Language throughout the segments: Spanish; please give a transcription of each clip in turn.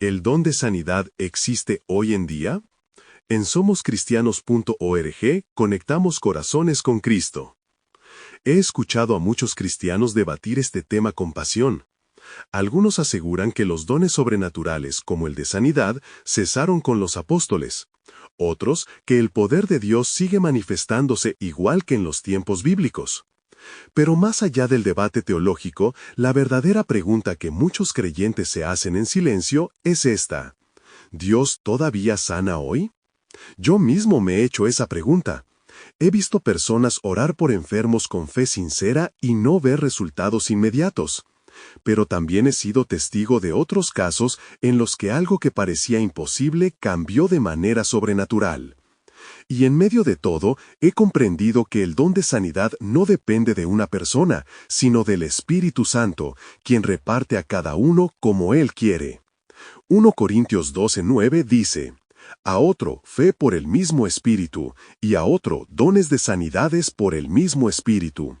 ¿El don de sanidad existe hoy en día? En somoscristianos.org conectamos corazones con Cristo. He escuchado a muchos cristianos debatir este tema con pasión. Algunos aseguran que los dones sobrenaturales, como el de sanidad, cesaron con los apóstoles. Otros, que el poder de Dios sigue manifestándose igual que en los tiempos bíblicos. Pero más allá del debate teológico, la verdadera pregunta que muchos creyentes se hacen en silencio es esta: ¿Dios todavía sana hoy? Yo mismo me he hecho esa pregunta. He visto personas orar por enfermos con fe sincera y no ver resultados inmediatos. Pero también he sido testigo de otros casos en los que algo que parecía imposible cambió de manera sobrenatural. Y en medio de todo, he comprendido que el don de sanidad no depende de una persona, sino del Espíritu Santo, quien reparte a cada uno como Él quiere. 1 Corintios 12:9 dice: a otro fe por el mismo Espíritu, y a otro dones de sanidades por el mismo Espíritu.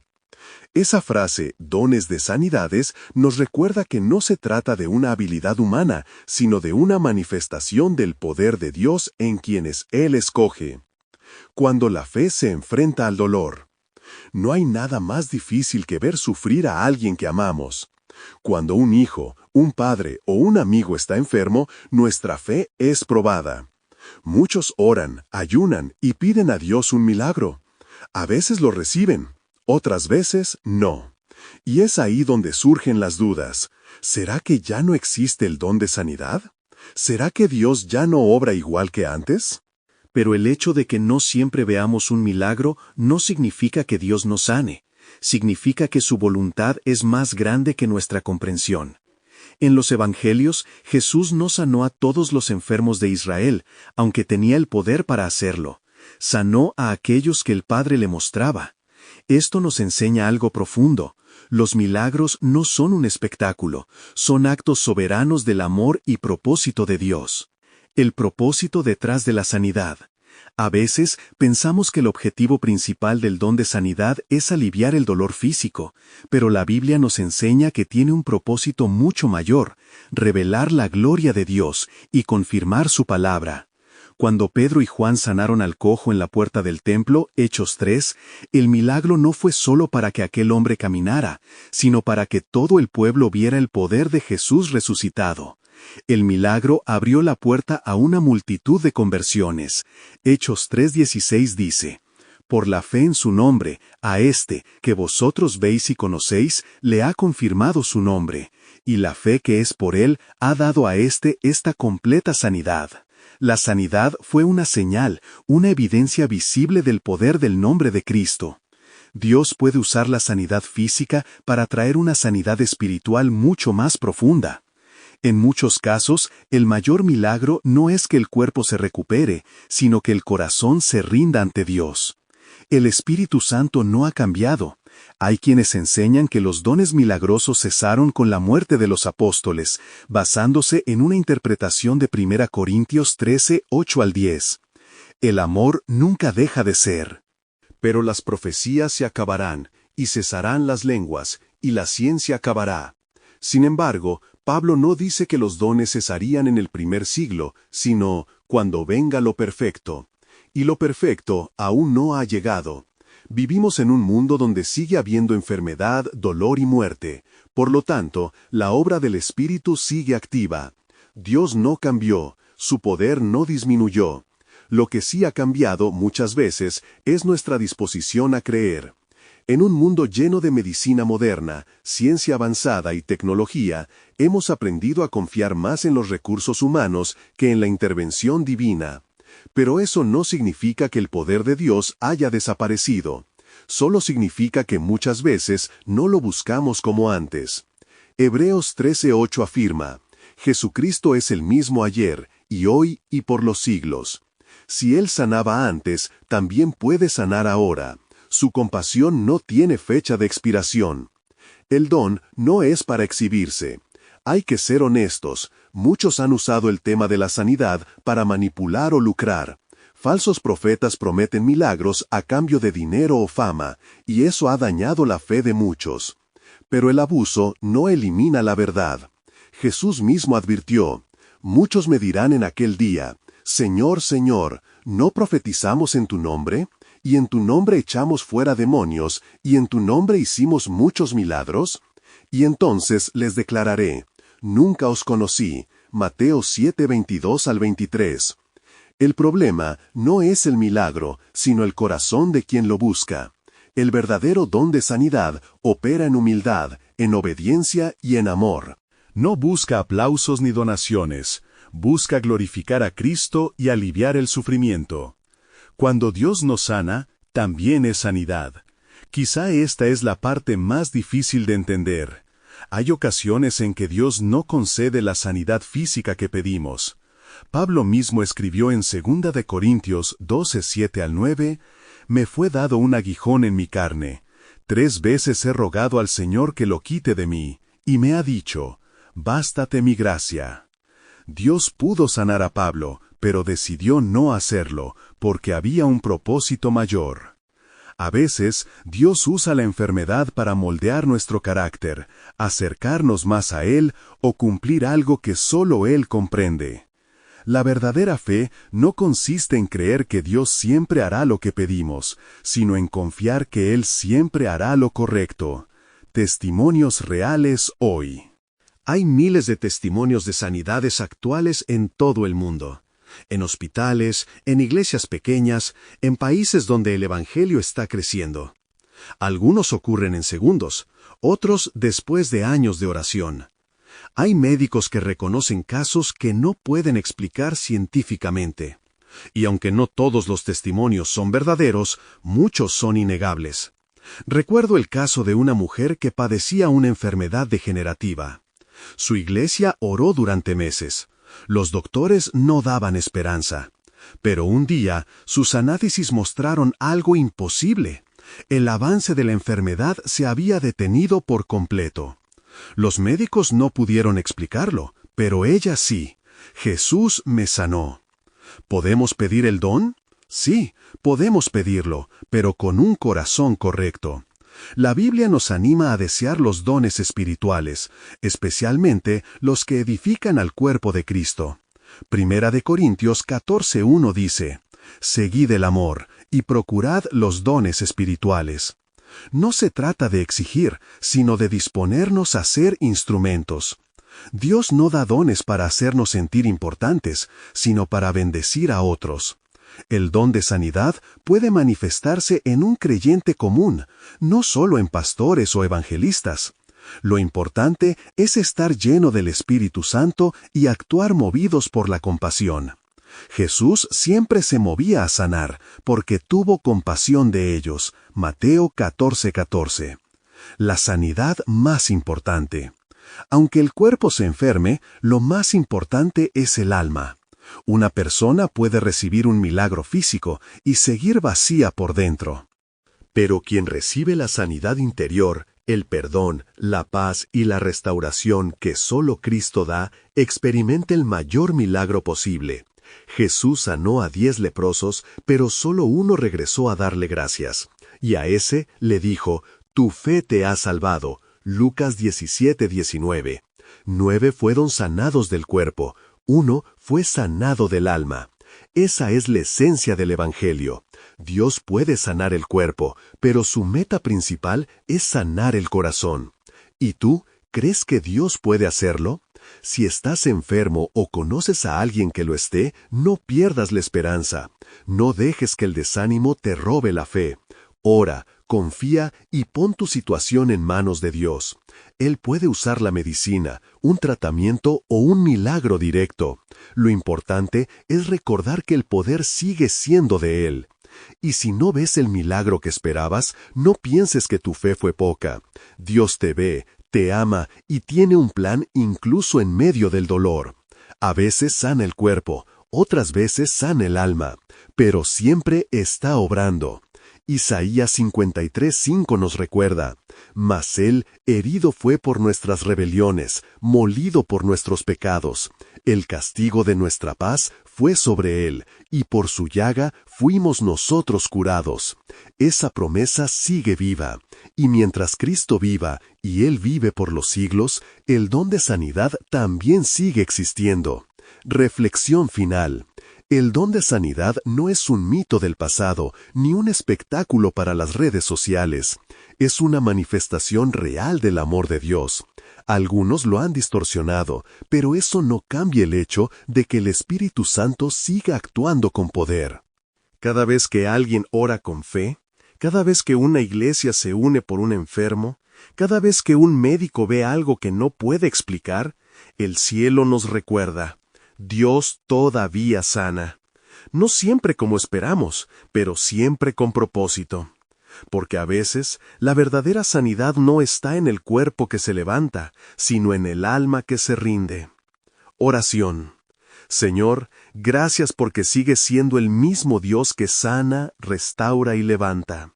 Esa frase, dones de sanidades, nos recuerda que no se trata de una habilidad humana, sino de una manifestación del poder de Dios en quienes Él escoge. Cuando la fe se enfrenta al dolor. No hay nada más difícil que ver sufrir a alguien que amamos. Cuando un hijo, un padre o un amigo está enfermo, nuestra fe es probada. Muchos oran, ayunan y piden a Dios un milagro. A veces lo reciben, otras veces no. Y es ahí donde surgen las dudas. ¿Será que ya no existe el don de sanidad? ¿Será que Dios ya no obra igual que antes? Pero el hecho de que no siempre veamos un milagro no significa que Dios nos sane. Significa que su voluntad es más grande que nuestra comprensión. En los Evangelios, Jesús no sanó a todos los enfermos de Israel, aunque tenía el poder para hacerlo. Sanó a aquellos que el Padre le mostraba. Esto nos enseña algo profundo. Los milagros no son un espectáculo, son actos soberanos del amor y propósito de Dios. El propósito detrás de la sanidad. A veces pensamos que el objetivo principal del don de sanidad es aliviar el dolor físico, pero la Biblia nos enseña que tiene un propósito mucho mayor: revelar la gloria de Dios y confirmar su palabra. Cuando Pedro y Juan sanaron al cojo en la puerta del templo, Hechos 3, el milagro no fue solo para que aquel hombre caminara, sino para que todo el pueblo viera el poder de Jesús resucitado. El milagro abrió la puerta a una multitud de conversiones. Hechos 3:16 dice: por la fe en su nombre, a este, que vosotros veis y conocéis, le ha confirmado su nombre, y la fe que es por él ha dado a este esta completa sanidad. La sanidad fue una señal, una evidencia visible del poder del nombre de Cristo. Dios puede usar la sanidad física para traer una sanidad espiritual mucho más profunda. En muchos casos, el mayor milagro no es que el cuerpo se recupere, sino que el corazón se rinda ante Dios. El Espíritu Santo no ha cambiado. Hay quienes enseñan que los dones milagrosos cesaron con la muerte de los apóstoles, basándose en una interpretación de 1 Corintios 13, 8 al 10. El amor nunca deja de ser. Pero las profecías se acabarán, y cesarán las lenguas, y la ciencia acabará. Sin embargo, Pablo no dice que los dones cesarían en el primer siglo, sino cuando venga lo perfecto. Y lo perfecto aún no ha llegado. Vivimos en un mundo donde sigue habiendo enfermedad, dolor y muerte. Por lo tanto, la obra del Espíritu sigue activa. Dios no cambió, su poder no disminuyó. Lo que sí ha cambiado muchas veces es nuestra disposición a creer. En un mundo lleno de medicina moderna, ciencia avanzada y tecnología, hemos aprendido a confiar más en los recursos humanos que en la intervención divina. Pero eso no significa que el poder de Dios haya desaparecido. Solo significa que muchas veces no lo buscamos como antes. Hebreos 13:8 afirma: Jesucristo es el mismo ayer, y hoy y por los siglos. Si Él sanaba antes, también puede sanar ahora. Su compasión no tiene fecha de expiración. El don no es para exhibirse. Hay que ser honestos. Muchos han usado el tema de la sanidad para manipular o lucrar. Falsos profetas prometen milagros a cambio de dinero o fama, y eso ha dañado la fe de muchos. Pero el abuso no elimina la verdad. Jesús mismo advirtió: Muchos me dirán en aquel día, Señor, Señor, ¿no profetizamos en tu nombre? ¿Y en tu nombre echamos fuera demonios? ¿Y en tu nombre hicimos muchos milagros? Y entonces les declararé, nunca os conocí. Mateo 7, 22 al 23. El problema no es el milagro, sino el corazón de quien lo busca. El verdadero don de sanidad opera en humildad, en obediencia y en amor. No busca aplausos ni donaciones, busca glorificar a Cristo y aliviar el sufrimiento. Cuando Dios nos sana, también es sanidad. Quizá esta es la parte más difícil de entender. Hay ocasiones en que Dios no concede la sanidad física que pedimos. Pablo mismo escribió en 2 de Corintios 12, 7 al 9, «Me fue dado un aguijón en mi carne. 3 veces he rogado al Señor que lo quite de mí, y me ha dicho, bástate mi gracia». Dios pudo sanar a Pablo, pero decidió no hacerlo, porque había un propósito mayor. A veces, Dios usa la enfermedad para moldear nuestro carácter, acercarnos más a Él o cumplir algo que solo Él comprende. La verdadera fe no consiste en creer que Dios siempre hará lo que pedimos, sino en confiar que Él siempre hará lo correcto. Testimonios reales hoy. Hay miles de testimonios de sanidades actuales en todo el mundo. En hospitales, en iglesias pequeñas, en países donde el Evangelio está creciendo. Algunos ocurren en segundos, otros después de años de oración. Hay médicos que reconocen casos que no pueden explicar científicamente. Y aunque no todos los testimonios son verdaderos, muchos son innegables. Recuerdo el caso de una mujer que padecía una enfermedad degenerativa. Su iglesia oró durante meses. Los doctores no daban esperanza. Pero un día, sus análisis mostraron algo imposible. El avance de la enfermedad se había detenido por completo. Los médicos no pudieron explicarlo, pero ella sí. Jesús me sanó. ¿Podemos pedir el don? Sí, podemos pedirlo, pero con un corazón correcto. La Biblia nos anima a desear los dones espirituales, especialmente los que edifican al cuerpo de Cristo. 1 de Corintios 14:1 dice, «Seguid el amor y procurad los dones espirituales». No se trata de exigir, sino de disponernos a ser instrumentos. Dios no da dones para hacernos sentir importantes, sino para bendecir a otros. El don de sanidad puede manifestarse en un creyente común, no solo en pastores o evangelistas. Lo importante es estar lleno del Espíritu Santo y actuar movidos por la compasión. Jesús siempre se movía a sanar, porque tuvo compasión de ellos. Mateo 14:14. La sanidad más importante. Aunque el cuerpo se enferme, lo más importante es el alma. Una persona puede recibir un milagro físico y seguir vacía por dentro. Pero quien recibe la sanidad interior, el perdón, la paz y la restauración que solo Cristo da, experimenta el mayor milagro posible. Jesús sanó a 10 leprosos, pero solo uno regresó a darle gracias. Y a ese le dijo, «Tu fe te ha salvado». Lucas 17:19. 9 fueron sanados del cuerpo. 1 fue sanado del alma. Esa es la esencia del Evangelio. Dios puede sanar el cuerpo, pero su meta principal es sanar el corazón. ¿Y tú, crees que Dios puede hacerlo? Si estás enfermo o conoces a alguien que lo esté, no pierdas la esperanza. No dejes que el desánimo te robe la fe. Ora, confía y pon tu situación en manos de Dios. Él puede usar la medicina, un tratamiento o un milagro directo. Lo importante es recordar que el poder sigue siendo de Él. Y si no ves el milagro que esperabas, no pienses que tu fe fue poca. Dios te ve, te ama y tiene un plan incluso en medio del dolor. A veces sana el cuerpo, otras veces sana el alma, pero siempre está obrando. Isaías 53:5 nos recuerda, «Mas Él herido fue por nuestras rebeliones, molido por nuestros pecados. El castigo de nuestra paz fue sobre Él, y por su llaga fuimos nosotros curados». Esa promesa sigue viva, y mientras Cristo viva y Él vive por los siglos, el don de sanidad también sigue existiendo. Reflexión final. El don de sanidad no es un mito del pasado, ni un espectáculo para las redes sociales. Es una manifestación real del amor de Dios. Algunos lo han distorsionado, pero eso no cambia el hecho de que el Espíritu Santo siga actuando con poder. Cada vez que alguien ora con fe, cada vez que una iglesia se une por un enfermo, cada vez que un médico ve algo que no puede explicar, el cielo nos recuerda: Dios todavía sana. No siempre como esperamos, pero siempre con propósito. Porque a veces la verdadera sanidad no está en el cuerpo que se levanta, sino en el alma que se rinde. Oración. Señor, gracias porque sigues siendo el mismo Dios que sana, restaura y levanta.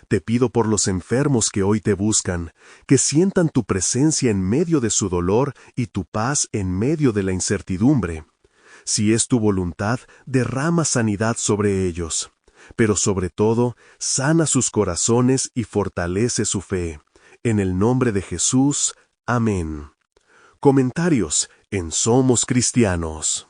Te pido por los enfermos que hoy te buscan, que sientan tu presencia en medio de su dolor y tu paz en medio de la incertidumbre. Si es tu voluntad, derrama sanidad sobre ellos. Pero sobre todo, sana sus corazones y fortalece su fe. En el nombre de Jesús. Amén. Comentarios en Somos Cristianos.